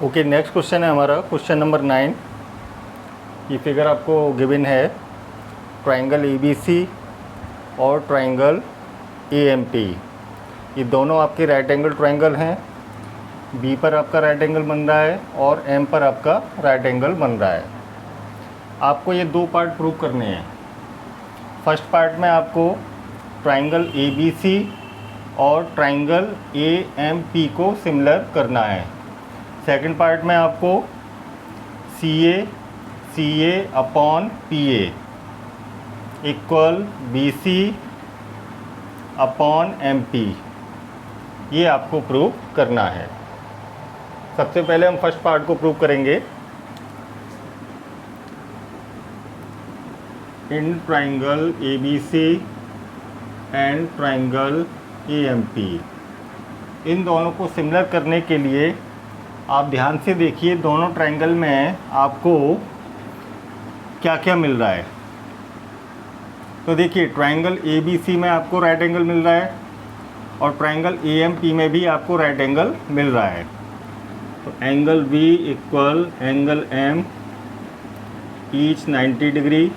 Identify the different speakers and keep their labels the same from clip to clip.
Speaker 1: Okay, next question है हमारा question number 9। ये फिगर आपको गिवन है ट्राइंगल ABC और ट्राइंगल AMP। ये दोनों आपके राइट एंगल ट्राइंगल हैं। B पर आपका राइट एंगल बन रहा है और M पर आपका राइट एंगल बन रहा है। आपको ये दो पार्ट प्रूव करने हैं। फर्स्ट पार्ट में आपको ट्राइंगल ABC और ट्राइंगल AMP को सिमिलर करना है। सेकंड पार्ट में आपको CA upon PA equal BC upon MP ये आपको प्रूव करना है। सबसे पहले हम फर्स्ट पार्ट को प्रूव करेंगे। In triangle ABC and triangle AMP, इन दोनों को सिमिलर करने के लिए आप ध्यान से देखिए दोनों ट्राइंगल में आपको क्या क्या मिल रहा है। तो देखिए ट्राइंगल ABC में आपको राइट एंगल मिल रहा है और ट्राइंगल AMP में भी आपको राइट एंगल मिल रहा है। तो angle V equal angle M each 90 degree.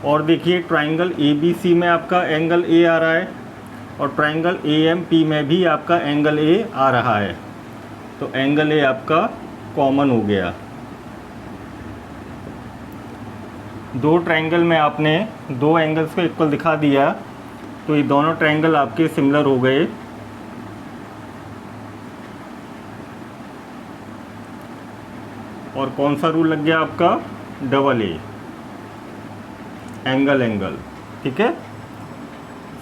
Speaker 1: और देखिए ट्राइंगल ABC में आपका एंगल A आ रहा है और ट्राइंगल AMP में भी आपका एंगल A आ रहा है। तो एंगल A आपका कॉमन हो गया। दो ट्राइंगल में आपने दो एंगल्स को इक्वल दिखा दिया तो ये दोनों ट्राइंगल आपके सिमिलर हो गए। और कौन सा रूल लग गया आपका? Double A, angle angle. ठीक है।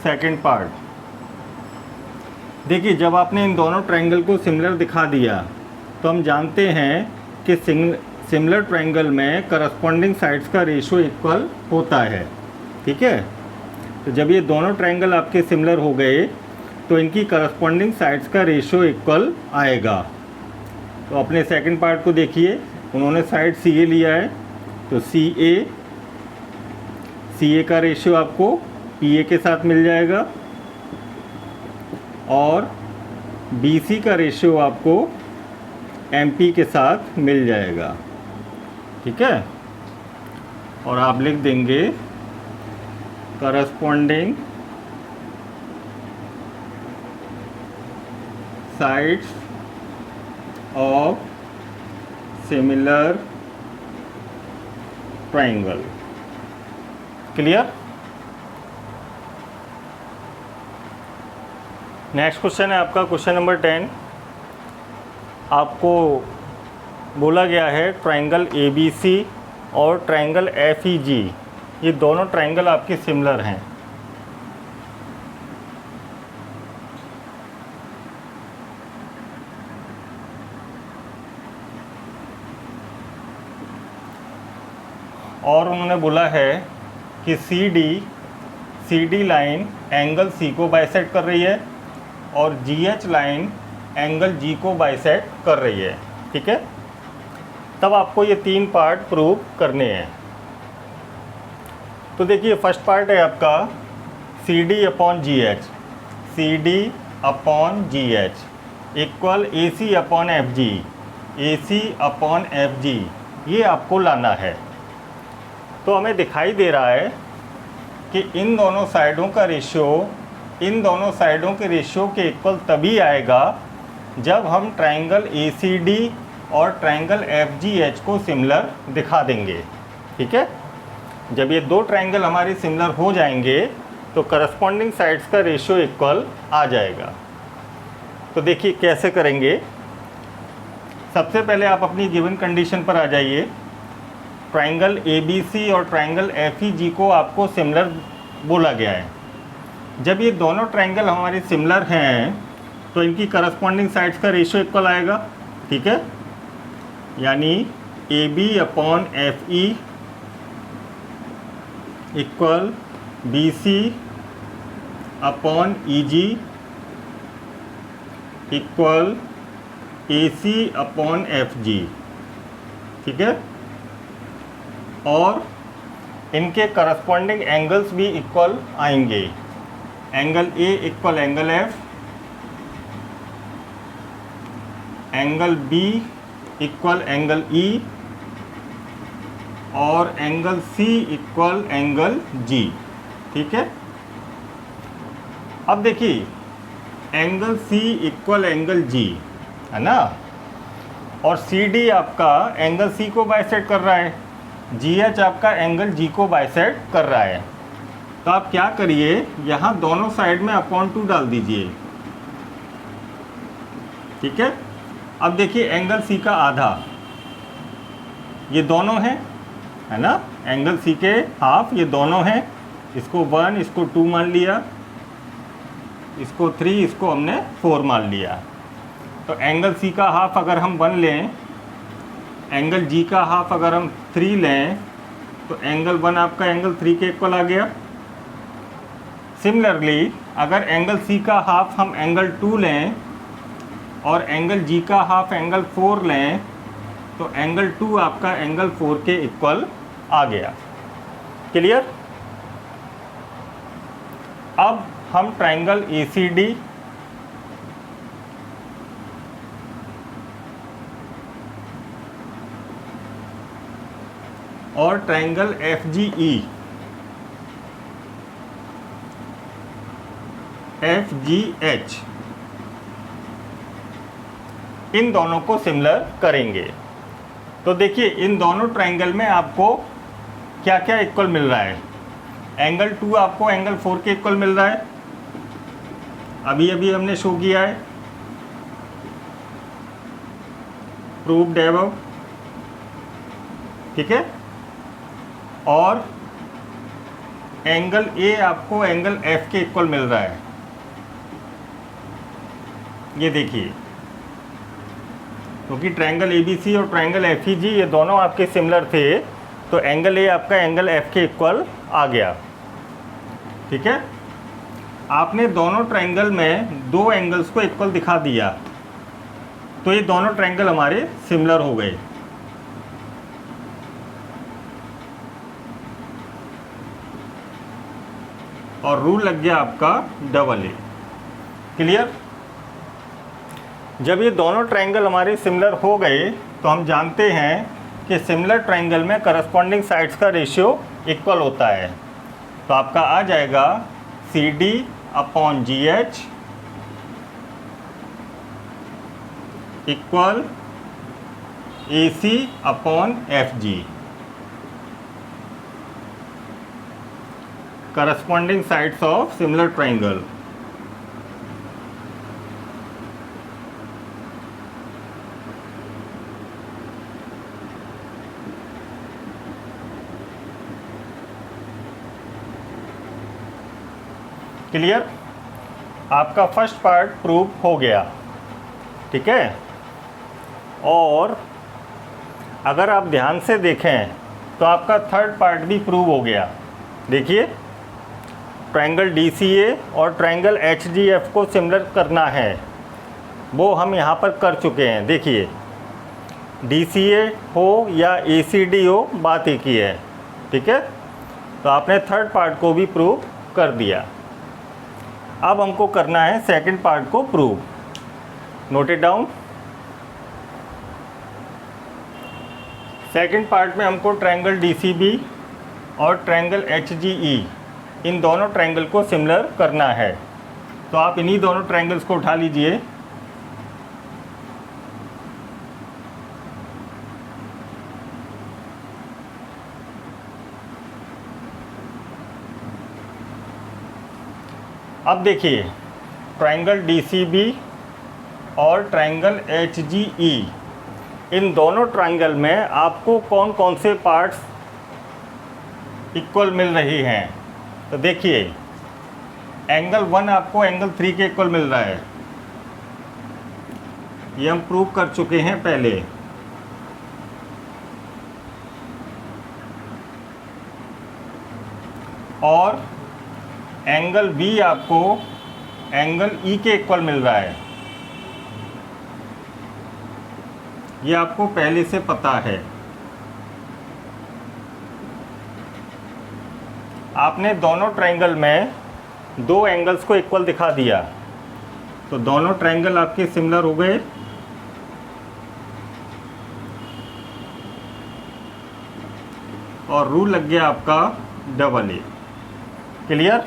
Speaker 1: सेकंड पार्ट देखिए, जब आपने इन दोनों ट्राइंगल को सिमिलर दिखा दिया तो हम जानते हैं कि सिमिलर ट्राइंगल में करस्पॉन्डिंग साइड्स का रेशियो इक्वल होता है। ठीक है। तो जब ये दोनों ट्राइंगल आपके सिमिलर हो गए तो इनकी करस्पॉन्डिंग साइड्स का रेशियो इक्वल आएगा। तो अपने सेकंड पार्ट को देखिए, उन्होंने साइड CA लिया है तो CA का रेशियो आपको PA के साथ मिल जाएगा और BC का रेशियो आपको MP के साथ मिल जाएगा। ठीक है। और आप लिख देंगे corresponding sides of similar triangle. Clear? Next question है आपका क्वेश्चन नंबर 10। आपको बोला गया है ट्राइंगल ABC और ट्राइंगल FEG, ये दोनों ट्राइंगल आपके सिमिलर हैं। और उन्होंने बोला है कि CD लाइन एंगल C को बाइसेक्ट कर रही है और GH लाइन एंगल G को बाइसेक्ट कर रही है। ठीक है। तब आपको ये तीन पार्ट प्रूव करने हैं। तो देखिए फर्स्ट पार्ट है आपका CD upon GH equal AC upon FG ये आपको लाना है। तो हमें दिखाई दे रहा है कि इन दोनों साइडों का रेशियो इन दोनों साइडों के रेशियो के इक्वल तभी आएगा जब हम ट्राइंगल ACD और ट्राइंगल FGH को सिमिलर दिखा देंगे। ठीक है। जब ये दो ट्राइंगल हमारे सिमिलर हो जाएंगे तो करस्पॉन्डिंग साइड्स का रेशियो इक्वल आ जाएगा। तो देखिए कैसे करेंगे। सबसे पहले आप अपनी गिवन कंडीशन पर आ जाइए। ट्राइंगल ABC और ट्राइंगल FEG को आपको सिमिलर बोला गया है। जब ये दोनों ट्राइंगल हमारे सिमिलर हैं तो इनकी करस्पॉन्डिंग साइड्स का रेशियो इक्वल आएगा। ठीक है। यानी AB upon FE equal BC upon EG equal AC upon FG। ठीक है। और इनके करस्पॉन्डिंग एंगल्स भी इक्वल आएंगे। Angle A equal angle F angle B equal angle e और एंगल सी इक्वल एंगल जी। ठीक है, अब देखिए एंगल सी इक्वल एंगल जी है ना, और सी डी आपका एंगल सी को बाइसेक्ट कर रहा है, जी एच आपका एंगल जी को बाइसेक्ट कर रहा है। तो आप क्या करिए, यहाँ दोनों साइड में अपॉन 2 डाल दीजिए। ठीक है, अब देखिए एंगल सी का आधा ये दोनों हैं, है ना, एंगल सी के हाफ ये दोनों हैं, इसको 1 इसको 2 मान लिया, इसको 3 इसको हमने 4 मान लिया। तो एंगल सी का हाफ अगर हम 1 लें, एंगल जी का हाफ अगर हम 3 लें, तो एंगल 1 आपका एंगल 3 के इक्वल आ गया। सिमिलरली अगर एंगल सी का हाफ हम एंगल 2 लें और एंगल जी का हाफ एंगल 4 लें, तो एंगल 2 आपका एंगल 4 के इक्वल आ गया। क्लियर? अब हम ट्रायंगल ए सी डी और ट्रायंगल एफ जी ई, एफ जी एच, इन दोनों को सिमिलर करेंगे। तो देखिए इन दोनों ट्रायंगल में आपको क्या क्या इक्वल मिल रहा है। एंगल 2 आपको एंगल 4 के इक्वल मिल रहा है, अभी अभी हमने शो किया है, प्रूव्ड अबव। ठीक है, और एंगल ए आपको एंगल एफ के इक्वल मिल रहा है। ये देखिए, क्योंकि ट्रायंगल ए बी सी और ट्रायंगल एफ ई जी ये दोनों आपके सिमिलर थे, तो एंगल ए आपका एंगल एफ के इक्वल आ गया। ठीक है, आपने दोनों ट्रायंगल में 2 एंगल्स को इक्वल दिखा दिया, तो ये दोनों ट्रायंगल हमारे सिमिलर हो गए। और रूल लग गया आपका डबल ए। क्लियर? जब ये दोनों ट्रायंगल हमारे सिमिलर हो गए, तो हम जानते हैं कि सिमिलर ट्रायंगल में करस्पॉन्डिंग साइड्स का रेशियो इक्वल होता है। तो आपका आ जाएगा C D upon G H equal A C upon F G, corresponding sides of similar triangle. Clear? आपका फर्स्ट पार्ट प्रूव हो गया। ठीक है, और अगर आप ध्यान से देखें तो आपका थर्ड पार्ट भी प्रूव हो गया। देखिए, ट्रायंगल डी सी ए और ट्रायंगल एच जी एफ को सिमिलर करना है, वो हम यहाँ पर कर चुके हैं। देखिए, डी सी ए हो या ए सी डी हो, बात एक ही है। ठीक है, तो आपने थर्ड पार्ट को भी प्रूव कर दिया। अब हमको करना है सेकंड पार्ट को prove. Note it down. Second part में हमको ट्रायंगल डी सी बी और ट्रायंगल एच जी ई, इन दोनों ट्रायंगल को सिमिलर करना है। तो आप इन्हीं दोनों ट्रायंगल्स को उठा लीजिए। अब देखिए, ट्रायंगल डी सी बी और ट्रायंगल एच जी ई, इन दोनों ट्रायंगल में आपको कौन कौन से पार्ट्स इक्वल मिल रही हैं। तो देखिए, एंगल 1 आपको एंगल 3 के इक्वल मिल रहा है, ये हम प्रूव कर चुके हैं पहले। और एंगल बी आपको एंगल ई के इक्वल मिल रहा है, ये आपको पहले से पता है। आपने दोनों ट्रायंगल में 2 एंगल्स को इक्वल दिखा दिया, तो दोनों ट्रायंगल आपके सिमिलर हो गए। और रूल लग गया आपका double A. Clear?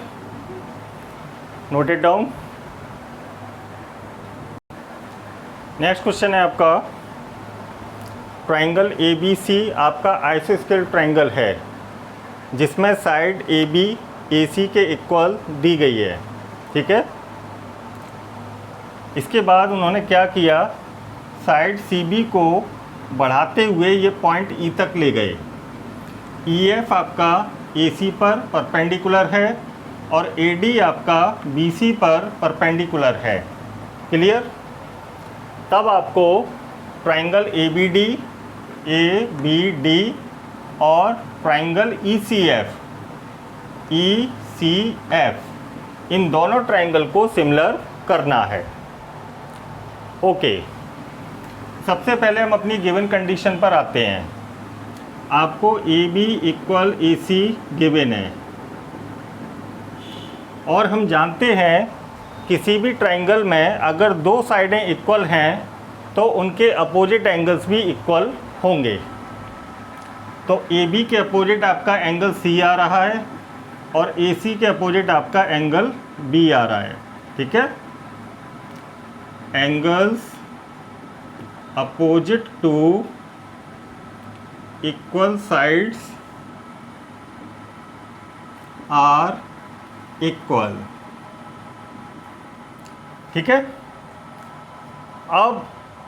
Speaker 1: Note it down. Next question है आपका, ट्राइंगल ए बी सी आपका आइसोस्केल ट्राइंगल है जिसमें साइड ए बी ए सी के इक्वल दी गई है। ठीक है, इसके बाद उन्होंने क्या किया, साइड सी बी को बढ़ाते हुए ये पॉइंट ई तक ले गए। ई एफ आपका ए सी पर परपेंडिकुलर है और ए डी आपका बी सी पर परपेंडिकुलर है। क्लियर? तब आपको ट्राइंगल ए बी डी और ट्राइंगल ई सी एफ इन दोनों ट्राइंगल को सिमिलर करना है। ओके, सबसे पहले हम अपनी गिवन कंडीशन पर आते हैं। आपको A B equal A C given है और हम जानते हैं किसी भी ट्राइंगल में अगर दो साइडें इक्वल हैं तो उनके अपोजिट एंगल्स भी इक्वल होंगे। तो ए बी के अपोजिट आपका एंगल सी आ रहा है और ए सी के अपोजिट आपका एंगल बी आ रहा है। ठीक है, angles opposite to equal sides are equal. ठीक है, अब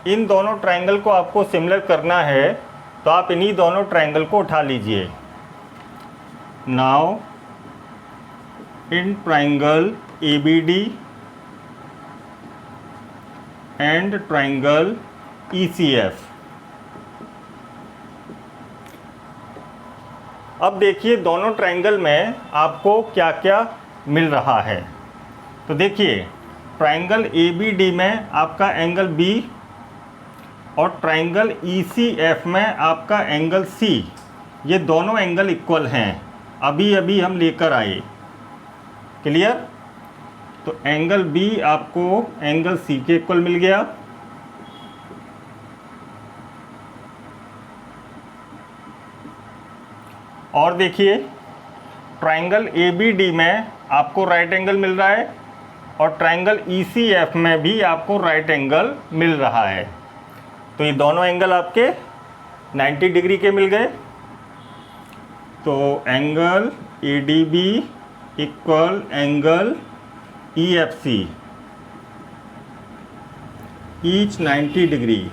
Speaker 1: इन दोनों ट्राइंगल को आपको सिमिलर करना है तो आप इन्हीं दोनों ट्राइंगल को उठा लीजिए। Now in triangle A B D and triangle E C F, अब देखिए दोनों ट्राइंगल में आपको क्या क्या मिल रहा है। तो देखिए ट्राइंगल ए बी डी में आपका एंगल बी और ट्राइंगल ई सी एफ में आपका एंगल सी, ये दोनों एंगल इक्वल हैं, अभी अभी हम लेकर आए। क्लियर? तो एंगल बी आपको एंगल सी के इक्वल मिल गया। और देखिए ट्राइंगल ए बी डी में आपको राइट एंगल मिल रहा है और ट्राइंगल ई सी एफ में भी आपको राइट एंगल मिल रहा है। तो ये दोनों एंगल आपके 90 डिग्री के मिल गए। तो एंगल ए D B equal angle E F C, each 90 degree.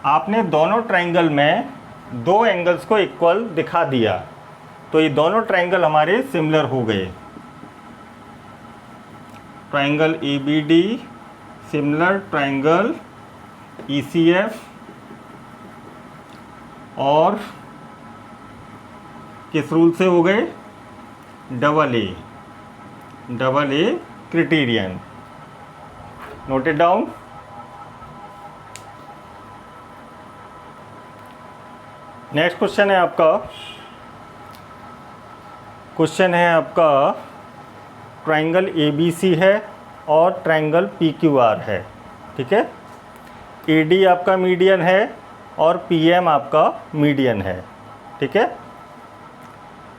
Speaker 1: आपने दोनों ट्राइंगल में दो एंगल्स को इक्वल दिखा दिया तो ये दोनों ट्राइंगल हमारे सिमिलर हो गए। Triangle A B D similar triangle E C F, और किस रूल से हो गए? Double A criterion. Note it down. Next question है आपका ट्राइंगल ए बी सी है और ट्राइंगल पी क्यू आर है। ठीक है, ए डी आपका मीडियन है और पी एम आपका मीडियन है। ठीक है,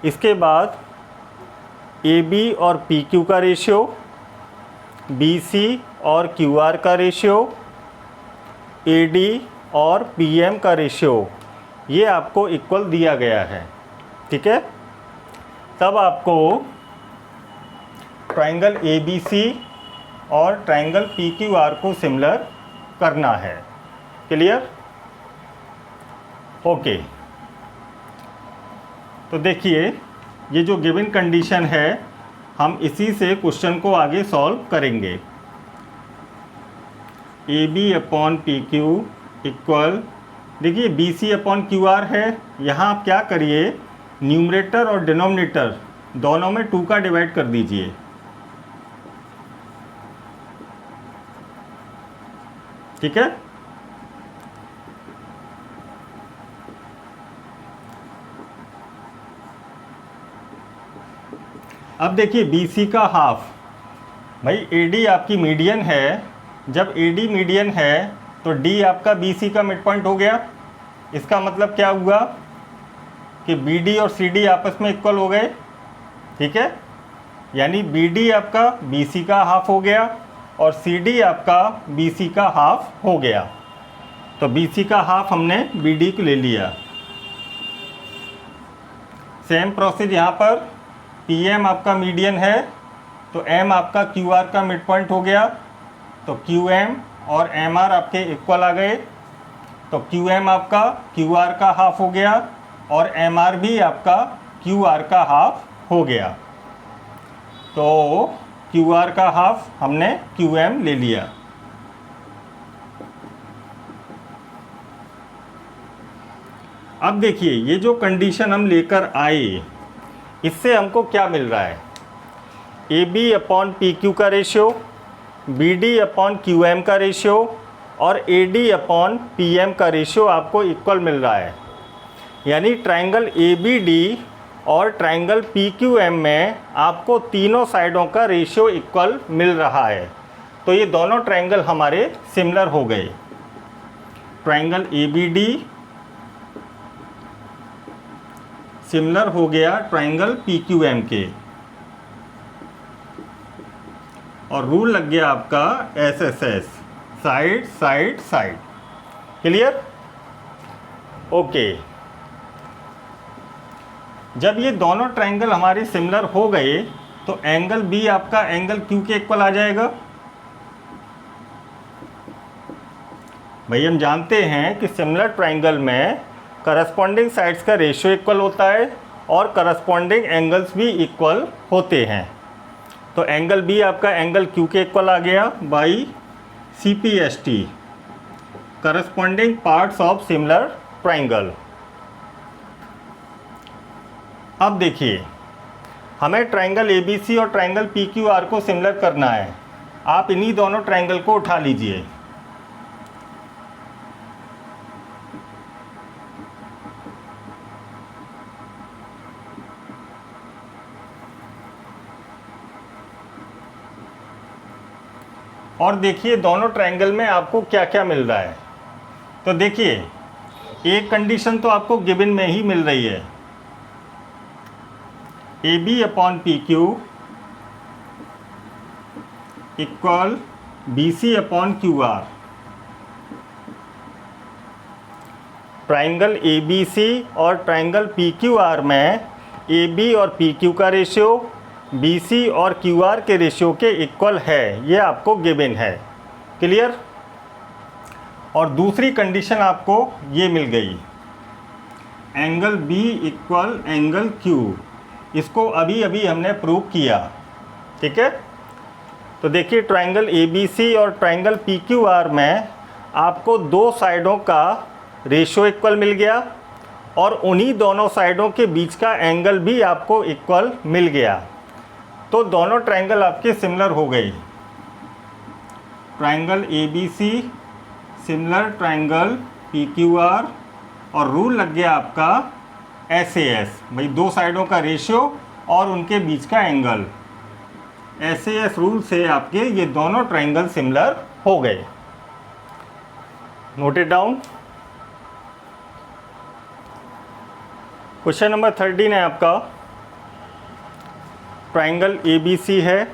Speaker 1: इसके बाद ए बी और पी क्यू का रेशियो, बी सी और क्यू आर का रेशियो, ए डी और पी एम का रेशियो, ये आपको इक्वल दिया गया है। ठीक है, तब आपको ट्राइंगल ए बी सी और ट्राइंगल पी क्यू आर को सिमिलर करना है। क्लियर? ओके, तो देखिए ये जो गिवन कंडीशन है हम इसी से क्वेश्चन को आगे सॉल्व करेंगे। A B upon P Q equal, देखिए बी सी अपॉन क्यू आर है। यहाँ आप क्या करिए, न्यूमरेटर और डिनोमिनेटर दोनों में 2 का डिवाइड कर दीजिए। ठीक है, अब देखिए बी सी का हाफ, भाई ए डी आपकी मीडियन है, जब ए डी मीडियन है तो डी आपका बी सी का मिड पॉइंट हो गया। इसका मतलब क्या हुआ, कि बी डी और सी डी आपस में इक्वल हो गए, ठीक है, यानी बी डी आपका बी सी का हाफ हो गया और सी डी आपका बी सी का हाफ हो गया। तो बी सी का हाफ हमने बी डी को ले लिया। सेम प्रोसेस यहाँ पर पी एम आपका मीडियन है तो एम आपका क्यू आर का मिड पॉइंट हो गया, तो क्यू एम और एम आर आपके इक्वल आ गए, तो क्यू एम आपका क्यू आर का हाफ हो गया और एम आर भी आपका क्यू आर का हाफ हो गया। तो क्यू आर का हाफ हमने क्यू एम ले लिया। अब देखिए ये जो कंडीशन हम लेकर आए इससे हमको क्या मिल रहा है, A B upon P Q का ratio, b d upon q m का रेशियो और a d upon p m का रेशियो आपको इक्वल मिल रहा है। यानी ट्रायंगल ए बी डी और ट्रायंगल पी क्यू एम में आपको तीनों साइडों का रेशियो इक्वल मिल रहा है। तो ये दोनों ट्रायंगल हमारे सिमिलर हो गए। Triangle A B D similar हो गया ट्रायंगल पी क्यू एम के और रूल लग गया आपका S S S, side side side. Clear? Okay. जब ये दोनों ट्रायंगल हमारे सिमिलर हो गए तो एंगल बी आपका एंगल क्यू के इक्वल आ जाएगा। भाई हम जानते हैं कि सिमिलर ट्रायंगल में करस्पॉन्डिंग साइड्स का रेशियो इक्वल होता है और करस्पॉन्डिंग एंगल्स भी इक्वल होते हैं। तो एंगल बी आपका एंगल क्यू के इक्वल आ गया by C P S T, corresponding parts of similar triangle. अब देखिए हमें ट्रायंगल ए बी सी और ट्रायंगल पी क्यू आर को सिमिलर करना है। आप इन्हीं दोनों ट्रायंगल को उठा लीजिए। और देखिए दोनों ट्रायंगल में आपको क्या क्या मिल रहा है। तो देखिए एक कंडीशन तो आपको गिवन में ही मिल रही है, A B upon P Q equal B C upon Q R. Triangle A B C और ट्रायंगल पी क्यू आर में ए बी और पी क्यू का रेशियो बी सी और क्यू आर के रेशियो के इक्वल है, ये आपको गिवन है। क्लियर? और दूसरी कंडीशन आपको ये मिल गई, angle B equal angle Q. इसको अभी अभी हमने प्रूव किया, ठीक है। तो देखिए ट्रायंगल ए बी सी और ट्रायंगल पी क्यू आर में आपको दो साइडों का रेशियो इक्वल मिल गया और उन्हीं दोनों साइडों के बीच का एंगल भी आपको इक्वल मिल गया। तो दोनों ट्रायंगल आपके सिमिलर हो गए। Triangle A B C similar triangle P Q are और रूल लग गया आपका एस ए एस, भाई दो साइडों का रेशियो और उनके बीच का angle. S A S rule से आपके ये दोनों ट्रायंगल सिमिलर हो गए। Note it down. Question number 13 है आपका, ट्रायंगल ए बी सी है,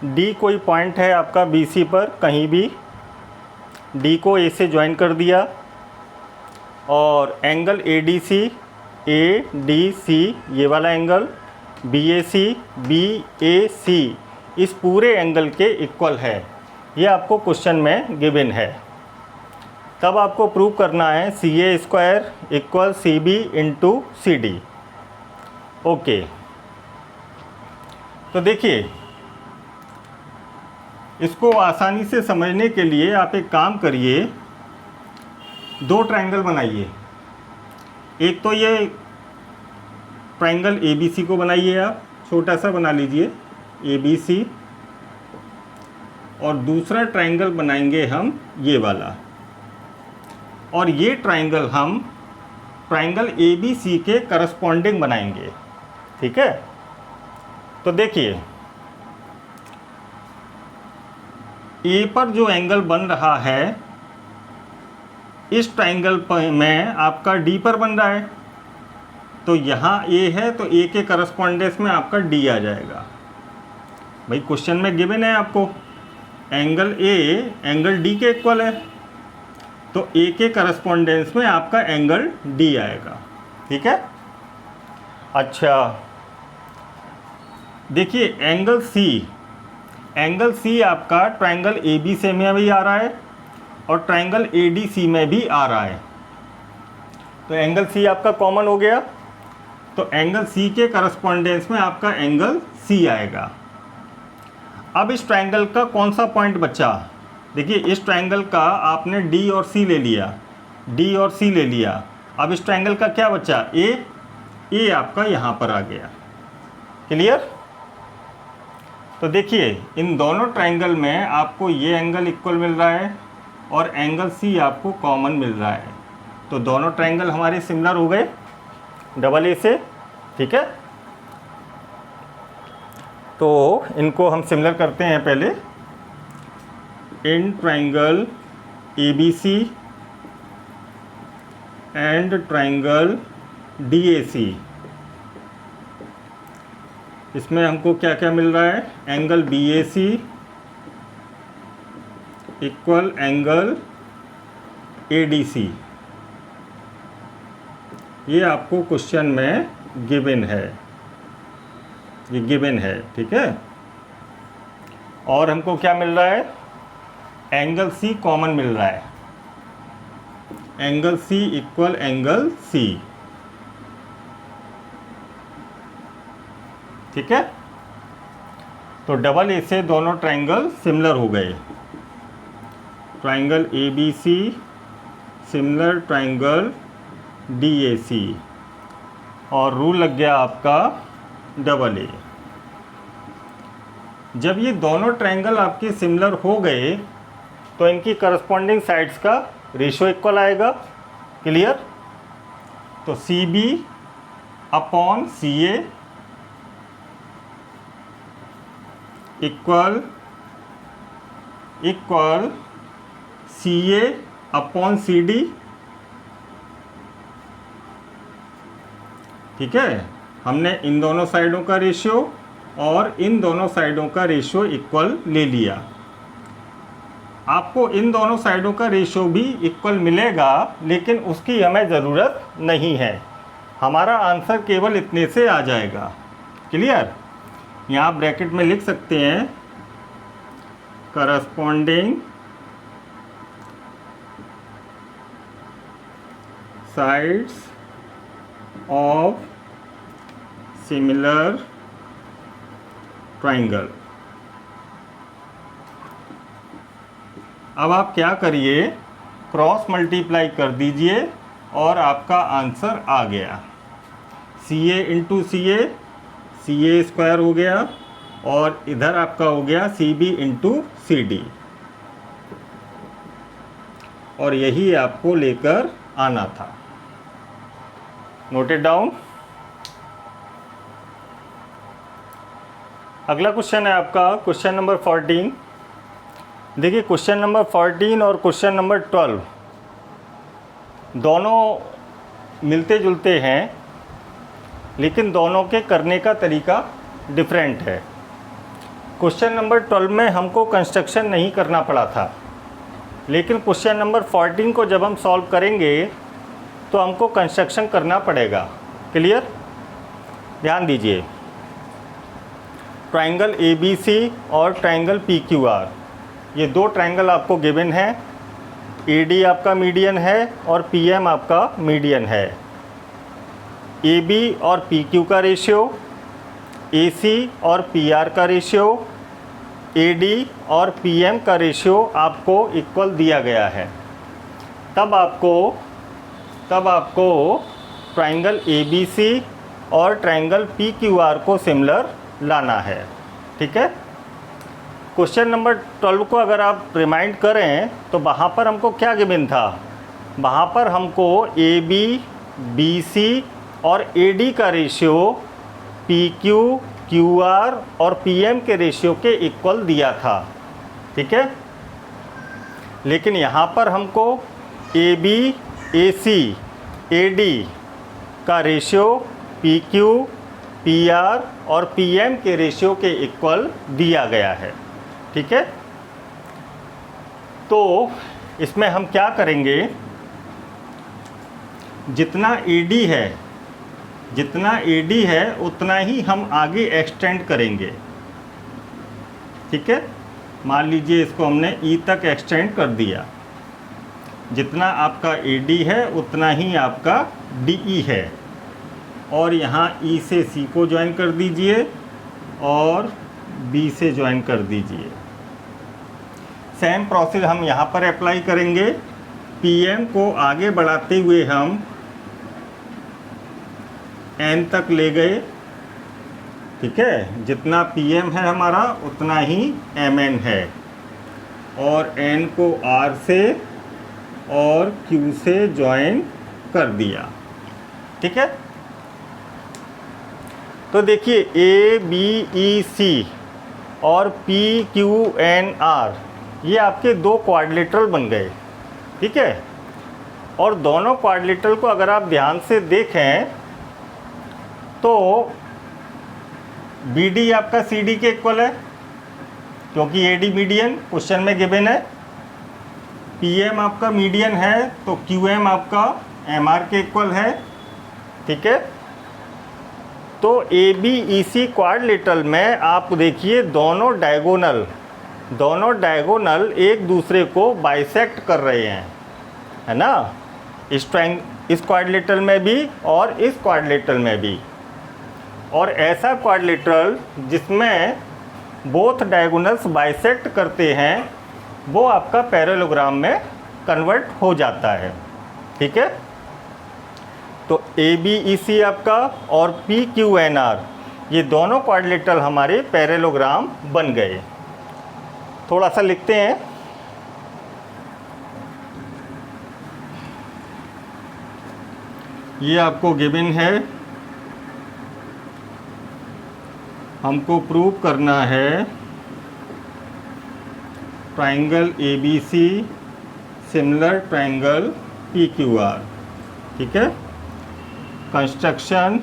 Speaker 1: डी कोई पॉइंट है आपका बी सी पर कहीं भी, डी को ए से ज्वाइन कर दिया और angle A D C, A D C ये वाला एंगल, बी ए सी इस पूरे एंगल के इक्वल है। ये आपको क्वेश्चन में गिवन है। तब आपको प्रूव करना है c a square equal c B into C d. Okay, तो देखिए इसको आसानी से समझने के लिए आप एक काम करिए, दो ट्रायंगल बनाइए। एक तो ये ट्रायंगल ए बी सी को बनाइए, आप छोटा सा बना लीजिए ए बी सी, और दूसरा ट्रायंगल बनाएंगे हम ये वाला, और ये ट्रायंगल हम ट्रायंगल ए बी सी के करस्पॉन्डिंग बनाएंगे। ठीक है, तो देखिए ए पर जो एंगल बन रहा है इस ट्रायंगल में आपका डी पर बन रहा है, तो यहाँ ए है तो ए के करस्पॉन्डेंस में आपका डी आ जाएगा। भाई क्वेश्चन में गिवन है आपको एंगल ए एंगल डी के इक्वल है, तो ए के करस्पॉन्डेंस में आपका एंगल डी आएगा। ठीक है। अच्छा देखिए एंगल सी आपका ट्रायंगल ए बी सी में भी आ रहा है और ट्रायंगल ए डी सी में भी आ रहा है। तो एंगल सी आपका कॉमन हो गया, तो एंगल सी के करस्पॉन्डेंस में आपका एंगल सी आएगा। अब इस ट्रायंगल का कौन सा पॉइंट बचा? देखिए इस ट्रायंगल का आपने डी और सी ले लिया, डी और सी ले लिया। अब इस ट्रायंगल का क्या बचा? ए आपका यहाँ पर आ गया। क्लियर? तो देखिए इन दोनों ट्रायंगल में आपको ये एंगल इक्वल मिल रहा है और एंगल सी आपको कॉमन मिल रहा है, तो दोनों ट्रायंगल हमारे सिमिलर हो गए डबल ए से। ठीक है, तो इनको हम सिमिलर करते हैं पहले। In triangle A B c and triangle d a c, इसमें हमको क्या क्या मिल रहा है? Angle b a c equal angle A D C. ये आपको क्वेश्चन में गिवन है, ये गिवन है। ठीक है, और हमको क्या मिल रहा है? एंगल सी कॉमन मिल रहा है, एंगल सी इक्वल एंगल सी। ठीक है, तो डबल ए से दोनों ट्रायंगल सिमिलर हो गए। Triangle A B C similar triangle d a c, और रूल लग गया आपका डबल ए। जब ये दोनों ट्रायंगल आपके सिमिलर हो गए तो इनकी करस्पॉन्डिंग साइड्स का रेशियो इक्वल आएगा। क्लियर? तो सी बी अपॉन सी ए इक्वल सी ए अपॉन सी डी। ठीक है, हमने इन दोनों साइडों का रेशियो और इन दोनों साइडों का रेशियो इक्वल ले लिया। आपको इन दोनों साइडों का रेशियो भी इक्वल मिलेगा, लेकिन उसकी हमें ज़रूरत नहीं है। हमारा आंसर केवल इतने से आ जाएगा। क्लियर? यहाँ ब्रैकेट में लिख सकते हैं corresponding sides of similar triangle. अब आप क्या करिए, क्रॉस मल्टीप्लाई कर दीजिए और आपका आंसर आ गया। सी ए इंटू सी ए स्क्वायर हो गया, और इधर आपका हो गया सी बी इंटू सी डी, और यही आपको लेकर आना था। Noted down. अगला क्वेश्चन है आपका क्वेश्चन नंबर 14। देखिए क्वेश्चन नंबर 14 और क्वेश्चन नंबर 12 दोनों मिलते जुलते हैं, लेकिन दोनों के करने का तरीका डिफरेंट है। क्वेश्चन नंबर 12 में हमको कंस्ट्रक्शन नहीं करना पड़ा था, लेकिन क्वेश्चन नंबर 14 को जब हम सॉल्व करेंगे तो हमको कंस्ट्रक्शन करना पड़ेगा। क्लियर? ध्यान दीजिए, ट्रायंगल ए बी सी और ट्रायंगल पी क्यू आर, ये दो ट्रायंगल आपको गिवन है। ए डी आपका मीडियन है और पी एम आपका मीडियन है। ए बी और पी क्यू का रेशियो, ए सी और पी आर का रेशियो, ए डी और पी एम का रेशियो आपको इक्वल दिया गया है। तब आपको ट्रायंगल ए बी सी और ट्रायंगल पी क्यू आर को सिमिलर लाना है। ठीक है, क्वेश्चन नंबर 12 को अगर आप रिमाइंड करें तो वहाँ पर हमको क्या गिवन था? वहाँ पर हमको ए बी बी सी और ए डी का ratio p q q are और पी एम के रेशियो के इक्वल दिया था। ठीक है, लेकिन यहाँ पर हमको a b a c A D का ratio p q, p r और पी एम के रेशियो के इक्वल दिया गया है। ठीक है, तो इसमें हम क्या करेंगे, जितना एडी है उतना ही हम आगे एक्सटेंड करेंगे। ठीक है, मान लीजिए इसको हमने ई तक एक्सटेंड कर दिया, जितना आपका एडी है उतना ही आपका डीई है, और यहाँ ई से सी को ज्वाइन कर दीजिए और बी से ज्वाइन कर दीजिए। सेम प्रोसेस हम यहाँ पर अप्लाई करेंगे। पीएम को आगे बढ़ाते हुए हम एन तक ले गए। ठीक है, जितना पीएम है हमारा उतना ही एमएन है, और एन को आर से और क्यू से ज्वाइन कर दिया। ठीक है, तो देखिए ए बी ई सी और पी क्यू एन आर ये आपके दो क्वाड्रिलेटरल बन गए। ठीक है, और दोनों क्वाड्रिलेटरल को अगर आप ध्यान से देखें तो बी डी आपका सी डी के इक्वल है, क्योंकि ए डी मीडियन क्वेश्चन में गिवन है। पी एम आपका मीडियन है तो क्यू एम आपका एम आर के इक्वल है। ठीक है, तो ए बी ई सी क्वाड्रिलेटरल में आप देखिए दोनों डायगोनल एक दूसरे को बाइसेक्ट कर रहे हैं, है ना, इस क्वाड्रिलेटरल में भी और इस क्वाड्रिलेटरल में भी। और ऐसा क्वाड्रिलेटरल जिसमें बोथ डायगोनल्स बाइसेक्ट करते हैं वो आपका पैरेललोग्राम में कन्वर्ट हो जाता है। ठीक है, तो ए बी ई सी आपका और पी क्यू एन आर ये दोनों क्वाड्रिलेटरल हमारे पैरेललोग्राम बन गए। थोड़ा सा लिखते हैं। ये आपको गिवन है, हमको प्रूव करना है triangle A B C similar triangle P Q R. ठीक है, कंस्ट्रक्शन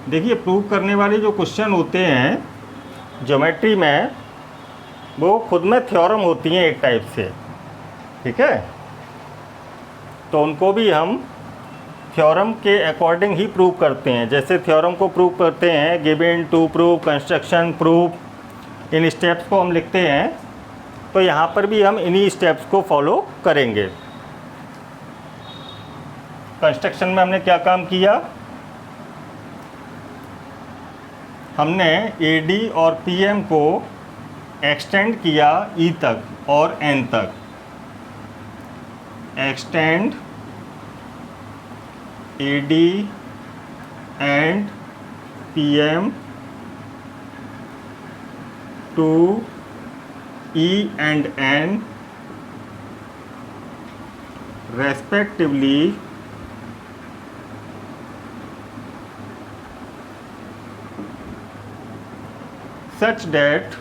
Speaker 1: देखिए, प्रूव करने वाले जो क्वेश्चन होते हैं ज्योमेट्री में वो खुद में थ्योरम होती हैं एक टाइप से। ठीक है, तो उनको भी हम थ्योरम के अकॉर्डिंग ही प्रूव करते हैं। जैसे थ्योरम को प्रूव करते हैं, given, to prove, construction, proof, इन स्टेप्स को हम लिखते हैं। तो यहाँ पर भी हम इन्हीं स्टेप्स को फॉलो करेंगे। कंस्ट्रक्शन में हमने क्या काम किया, हमने AD और PM को एक्सटेंड किया E तक और N तक। Extend AD and PM to E and N respectively such that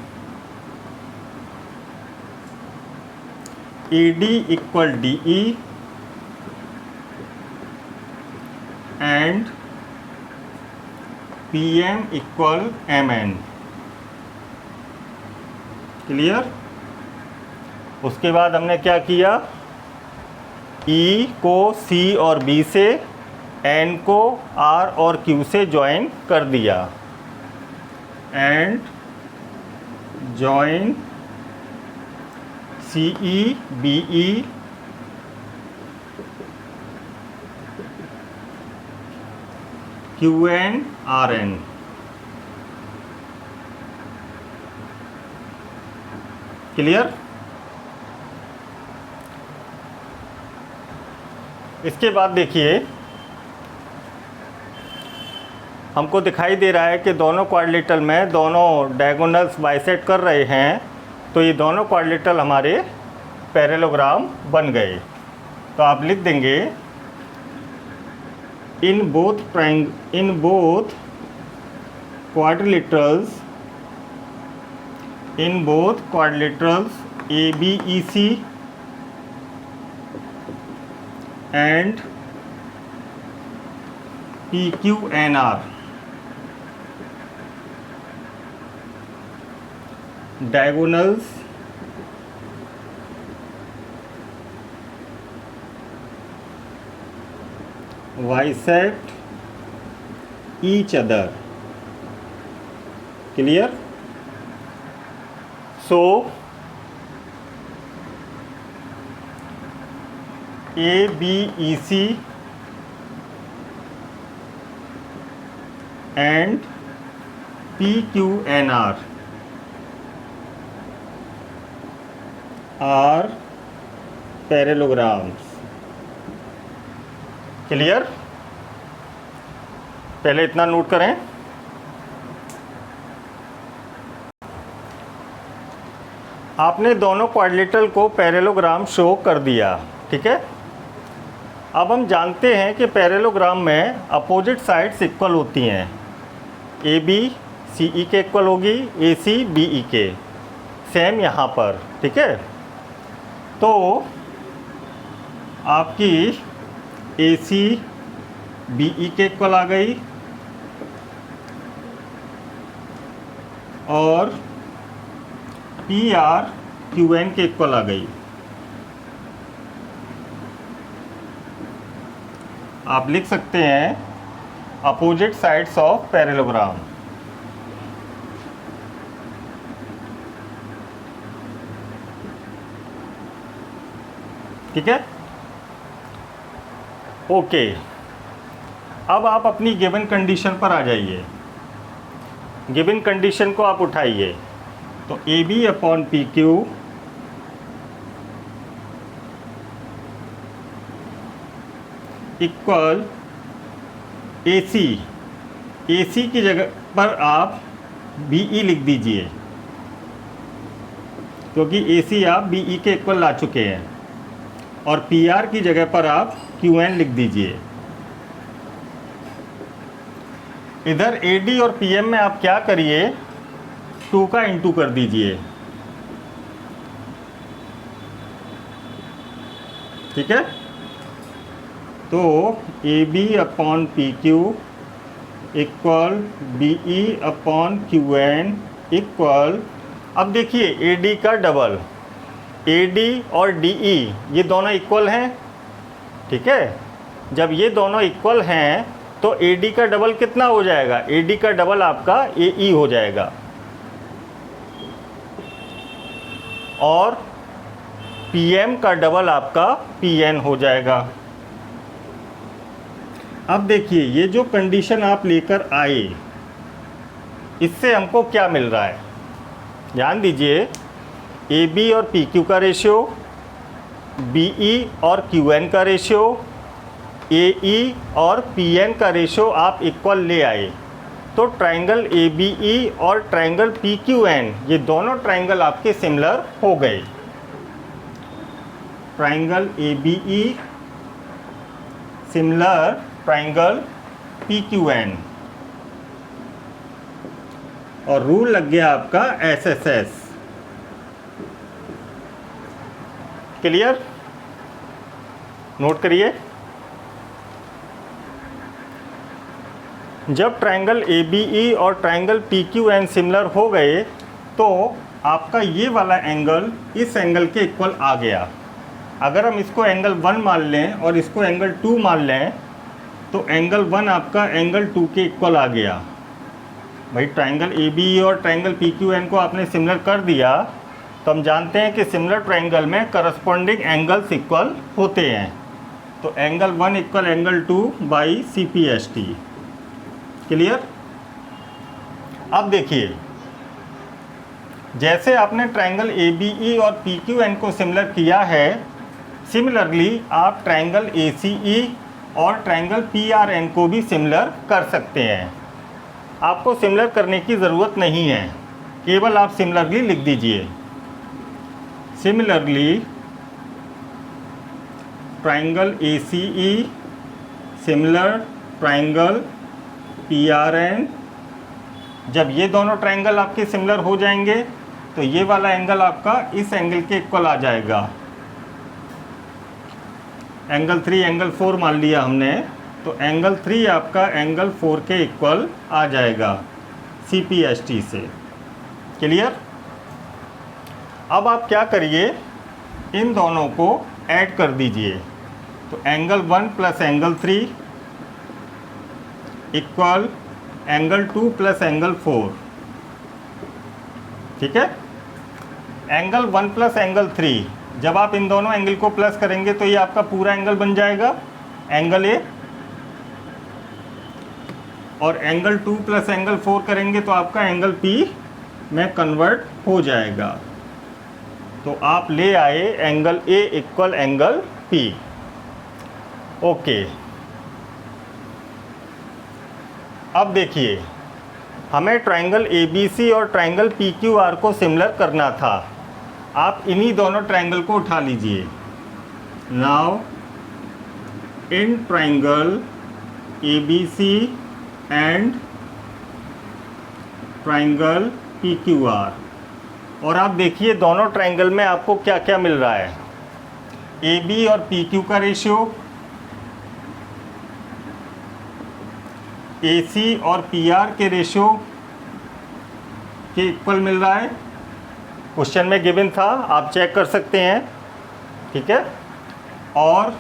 Speaker 1: AD equal DE and PM equal MN। Clear. उसके बाद हमने क्या किया, E को C और B से, N को R और Q से ज्वाइन कर दिया and join CE BE QN RN। Clear. इसके बाद देखिए हमको दिखाई दे रहा है कि दोनों क्वाड्रिलेटरल में दोनों डायगोनल्स बाइसेक्ट कर रहे हैं, तो ये दोनों क्वाड्रिलेटरल हमारे पैरेललोग्राम बन गए। तो आप लिख देंगे in both quadrilaterals ABEC and PQNR diagonals bisect each other. Clear? So ABEC and PQNR are parallelograms. Clear? पहले इतना नोट करें। आपने दोनों क्वाड्रिलेटरल को पैरेललोग्राम शो कर दिया, ठीक है। अब हम जानते हैं कि पैरेललोग्राम में अपोजिट साइड्स इक्वल होती हैं। ए बी सी ई के इक्वल होगी, ए सी बी ई के, सेम यहाँ पर, ठीक है। तो आपकी ए सी बी ई के इक्वल आ गई और पी आर क्यू एन के इक्वल आ गई। आप लिख सकते हैं अपोजिट साइड्स ऑफ पैरेललोग्राम। ठीक है, ओके। अब आप अपनी गिवन कंडीशन पर आ जाइए। गिवन कंडीशन को आप उठाइए, तो A B upon P Q equal A c की जगह पर आप बी ई लिख दीजिए, क्योंकि ए सी आप बी ई के इक्वल ला चुके हैं, और पी आर की जगह पर आप क्यू एन लिख दीजिए। इधर ए डी और पी एम में आप क्या करिए, 2 का इंटू कर दीजिए, ठीक है। तो A B upon P Q equal B E upon Q N equal, अब देखिए ए डी का डबल, ए डी और डी ई ये दोनों इक्वल हैं, ठीक है। जब ये दोनों इक्वल हैं तो ए डी का डबल कितना हो जाएगा, ए डी का डबल आपका ए ई हो जाएगा, और पी एम का डबल आपका पी एन हो जाएगा। अब देखिए ये जो कंडीशन आप लेकर आए, इससे हमको क्या मिल रहा है, ध्यान दीजिए। ए बी और पी क्यू का रेशियो, बी ई और क्यू एन का रेशियो, ए ई और पी एन का रेशियो आप इक्वल ले आए, तो ट्राइंगल ए बी ई और ट्राइंगल पी क्यू एन ये दोनों ट्राइंगल आपके सिमिलर हो गए। Triangle A B E similar triangle P Q N, और रूल लग गया आपका S S S. Clear? Note करिए, जब ट्राइंगल ए बी ई और triangle P Q N similar हो गए तो आपका ये वाला एंगल इस एंगल के इक्वल आ गया। अगर हम इसको एंगल 1 मान लें और इसको एंगल 2 मान लें तो एंगल 1 आपका एंगल 2 के इक्वल आ गया। भाई ट्राइंगल ए बी ई और ट्राइंगल पी क्यू एन को आपने सिमिलर कर दिया, तो हम जानते हैं कि सिमिलर ट्राइंगल में करस्पॉन्डिंग एंगल्स इक्वल होते हैं। तो angle 1 equal angle 2 by C P S T. Clear? अब देखिए, जैसे आपने ट्राइंगल ए बी ई और पी क्यू एन को सिमिलर किया है, सिमिलरली आप ट्राइंगल ए सी ई और ट्राइंगल पी आर एन को भी सिमिलर कर सकते हैं। आपको सिमिलर करने की ज़रूरत नहीं है, केवल आप सिमिलरली लिख दीजिए। Similarly triangle A C E similar triangle P R N, जब ये दोनों ट्राइंगल आपके सिमिलर हो जाएंगे तो ये वाला एंगल आपका इस एंगल के इक्वल आ जाएगा। एंगल 3 एंगल 4 मान लिया हमने, तो एंगल 3 आपका एंगल 4 के इक्वल आ जाएगा CPST से। क्लियर? अब आप क्या करिए, इन दोनों को ऐड कर दीजिए। तो angle 1 plus angle 3 equal angle 2 plus angle 4। ठीक है? एंगल 1 प्लस एंगल 3, जब आप इन दोनों एंगल को प्लस करेंगे तो ये आपका पूरा एंगल बन जाएगा एंगल ए, और एंगल 2 प्लस एंगल 4 करेंगे तो आपका एंगल P में कन्वर्ट हो जाएगा। तो आप ले आए angle A equal angle P। Okay, अब देखिए, हमें ट्रायंगल ABC और ट्रायंगल PQR को सिमिलर करना था। आप इन्हीं दोनों ट्रायंगल को उठा लीजिए। Now in triangle ABC and triangle PQR, और आप देखिए दोनों ट्रायंगल में आपको क्या क्या मिल रहा है। AB और PQ का रेशियो, AC और PR के रेशियो के इक्वल मिल रहा है। क्वेश्चन में गिवन था, आप चेक कर सकते हैं। ठीक है? और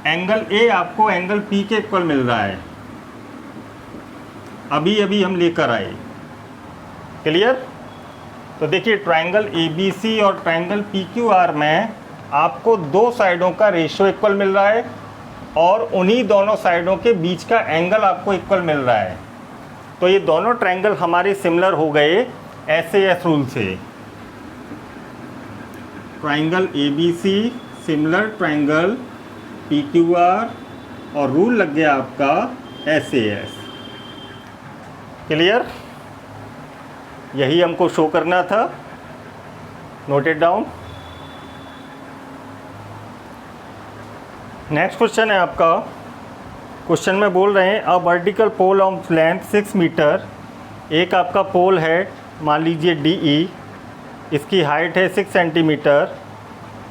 Speaker 1: एंगल A आपको एंगल P के इक्वल मिल रहा है, अभी अभी हम लेकर आए। क्लियर? तो देखिए, ट्रायंगल ABC और ट्रायंगल PQR में आपको दो साइडों का रेशियो इक्वल मिल रहा है, और उन्हीं दोनों साइडों के बीच का एंगल आपको इक्वल मिल रहा है। तो ये दोनों ट्रायंगल हमारे सिमिलर हो गए SAS रूल से। Triangle ABC similar triangle PQR, और रूल लग गया आपका SAS। क्लियर? यही हमको शो करना था। Note it down. Next question है आपका। क्वेश्चन में बोल रहे हैं a vertical pole of length 6 metre, एक आपका पोल है मान लीजिए DE, इसकी हाइट है 6 सेंटीमीटर,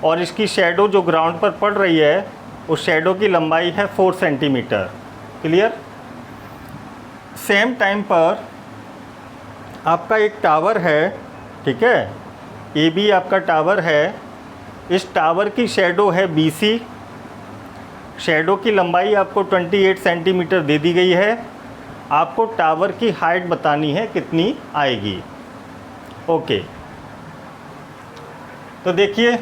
Speaker 1: और इसकी शेडो जो ग्राउंड पर पड़ रही है उस शेडो की लंबाई है 4 सेंटीमीटर। क्लियर? सेम टाइम पर आपका एक टावर है। ठीक है? AB आपका टावर है, इस टावर की शेडो है BC, शेडो की लंबाई आपको 28 सेंटीमीटर दे दी गई है। आपको टावर की हाइट बतानी है कितनी आएगी। ओके, तो देखिए,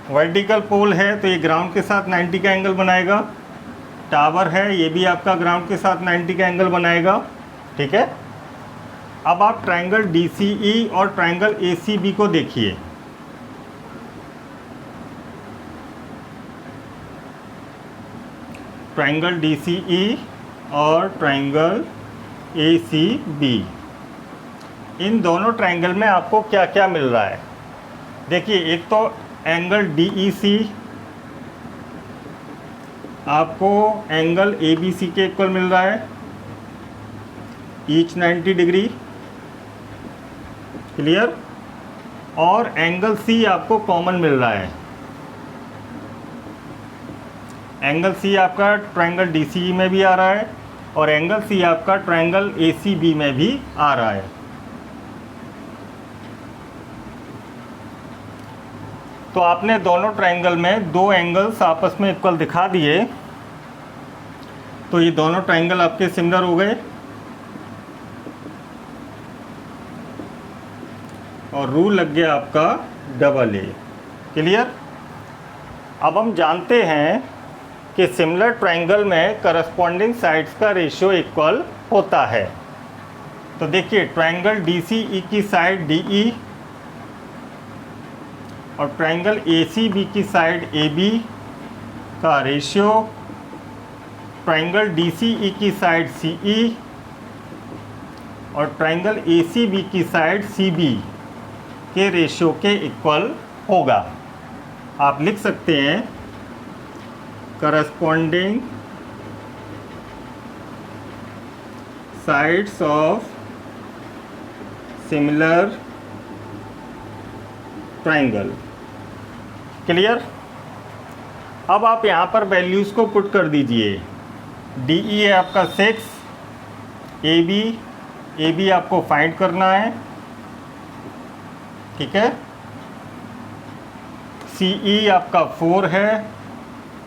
Speaker 1: वर्टिकल पोल है तो ये ग्राउंड के साथ 90 का एंगल बनाएगा। टावर है, ये भी आपका ग्राउंड के साथ 90 का एंगल बनाएगा। ठीक है? अब आप ट्रायंगल DCE और ट्रायंगल ACB को देखिए। ट्रायंगल DCE और ट्रायंगल ACB, इन दोनों ट्रायंगल में आपको क्या क्या मिल रहा है। देखिए, एक तो एंगल DEC आपको एंगल ABC के इक्वल मिल रहा है, ईच 90 डिग्री। क्लियर? और एंगल C आपको कॉमन मिल रहा है। एंगल C आपका ट्रायंगल DCE में भी आ रहा है, और एंगल C आपका ट्रायंगल ACB में भी आ रहा है। तो आपने दोनों ट्रायंगल में दो एंगल्स आपस में इक्वल दिखा दिए, तो ये दोनों ट्रायंगल आपके सिमिलर हो गए, और रूल लग गया आपका AA। क्लियर? अब हम जानते हैं कि सिमिलर ट्रायंगल में करस्पॉन्डिंग साइड्स का रेशियो इक्वल होता है। तो देखिए, ट्रायंगल DCE की साइड DE और ट्रायंगल ACB की साइड AB का रेशियो ट्रायंगल DCE की साइड CE और ट्रायंगल ACB की साइड CB के रेशियो के इक्वल होगा। आप लिख सकते हैं corresponding sides of similar triangle. Clear? अब आप यहाँ पर वैल्यूज़ को पुट कर दीजिए। DE है आपका 6, AB आपको फाइंड करना है, ठीक है। CE आपका 4 है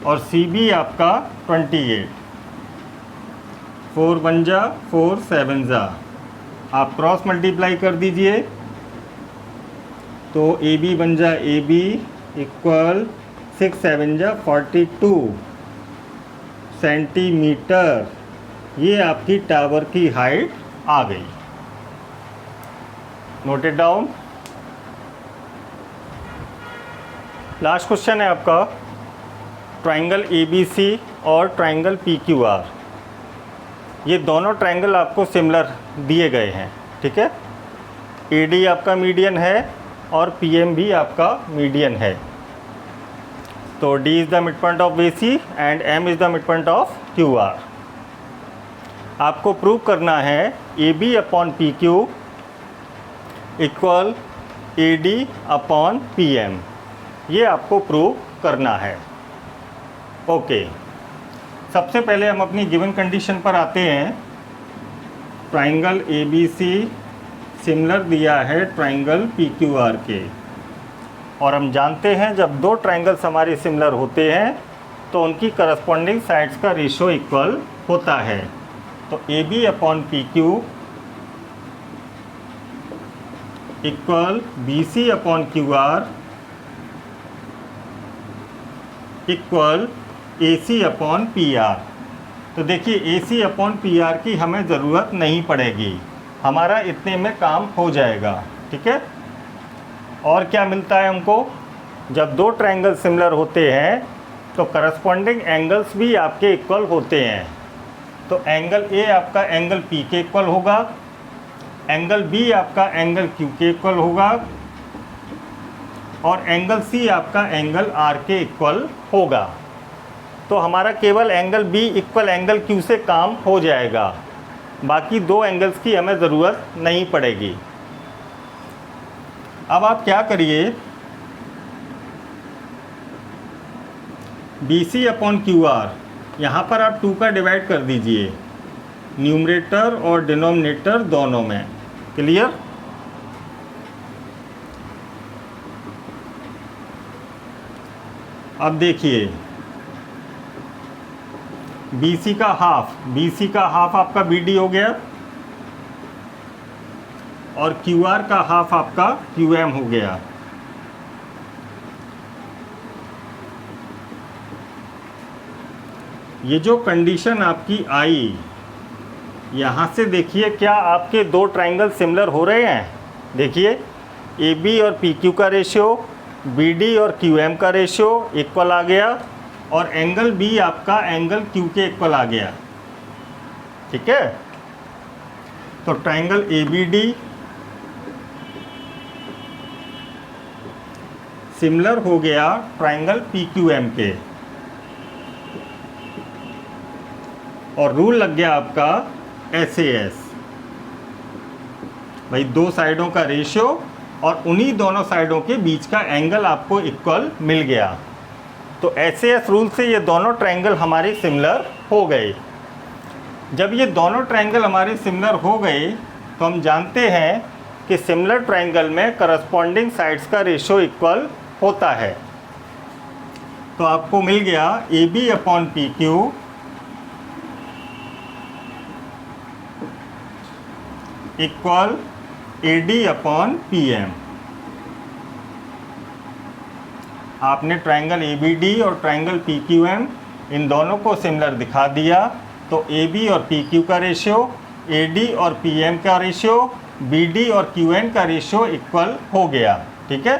Speaker 1: और CB आपका 28। 4 1 जा 4 7 जा, आप क्रॉस मल्टीप्लाई कर दीजिए तो AB बन जा AB इक्वल 6 7 जा 42 सेंटीमीटर। ये आपकी टावर की हाइट आ गई। Note it down. Last question है आपका ट्राइंगल ABC और ट्राइंगल PQR। ये दोनों ट्राइंगल आपको सिमिलर दिए गए हैं, ठीक है। AD आपका मीडियन है और PM भी आपका मीडियन है। तो D is the mid point of AC and M is the mid point of QR। आपको प्रूव करना है AB upon PQ equal AD upon PM। ये आपको प्रूव करना है। ओके, सबसे पहले हम अपनी गिवन कंडीशन पर आते हैं। ट्राइंगल ABC सिमिलर दिया है ट्राइंगल PQR के, और हम जानते हैं जब दो ट्राइंगल्स हमारे सिमिलर होते हैं तो उनकी करस्पॉन्डिंग साइड्स का रेशो इक्वल होता है। तो AB upon PQ equal BC upon QR equal AC upon PR। तो देखिए AC अपॉन PR की हमें ज़रूरत नहीं पड़ेगी, हमारा इतने में काम हो जाएगा, ठीक है। और क्या मिलता है हमको, जब दो ट्रायंगल सिमिलर होते हैं तो करस्पॉन्डिंग एंगल्स भी आपके इक्वल होते हैं। तो एंगल A आपका एंगल P के इक्वल होगा, एंगल B आपका एंगल Q के इक्वल होगा और एंगल C आपका एंगल R के इक्वल होगा। तो हमारा केवल angle B equal angle Q से काम हो जाएगा, बाकी दो एंगल्स की हमें ज़रूरत नहीं पड़ेगी। अब आप क्या करिए, BC अपॉन QR यहाँ पर आप 2 का डिवाइड कर दीजिए, न्यूमरेटर और डिनोमिनेटर दोनों में। क्लियर। अब देखिए BC का हाफ आपका BD हो गया और QR का हाफ आपका QM हो गया। ये जो कंडीशन आपकी आई, यहाँ से देखिए क्या आपके दो ट्रायंगल सिमिलर हो रहे हैं। देखिए AB और PQ का रेशियो, BD और QM का रेशियो इक्वल आ गया और एंगल B आपका एंगल Q के इक्वल आ गया, ठीक है। तो ट्रायंगल ABD सिमिलर हो गया ट्रायंगल PQM के, और रूल लग गया आपका SAS, भाई दो साइडों का रेशियो और उन्हीं दोनों साइडों के बीच का एंगल आपको इक्वल मिल गया। तो SAS रूल से ये दोनों ट्रायंगल हमारे सिमिलर हो गए। जब ये दोनों ट्रायंगल हमारे सिमिलर हो गए तो हम जानते हैं कि सिमिलर ट्रायंगल में करस्पॉन्डिंग साइड्स का रेशियो इक्वल होता है। तो आपको मिल गया AB upon PQ equal AD upon PM। आपने ट्रायंगल ABD और ट्रायंगल PQM इन दोनों को सिमिलर दिखा दिया, तो AB और PQ का रेशियो, AD और PM का रेशियो, BD और QN का रेशियो इक्वल हो गया, ठीक है।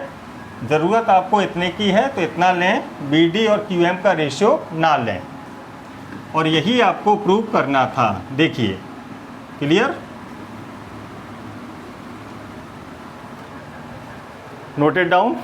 Speaker 1: ज़रूरत आपको इतने की है तो इतना लें, BD और QM का रेशियो ना लें, और यही आपको प्रूव करना था। देखिए क्लियर। Noted down.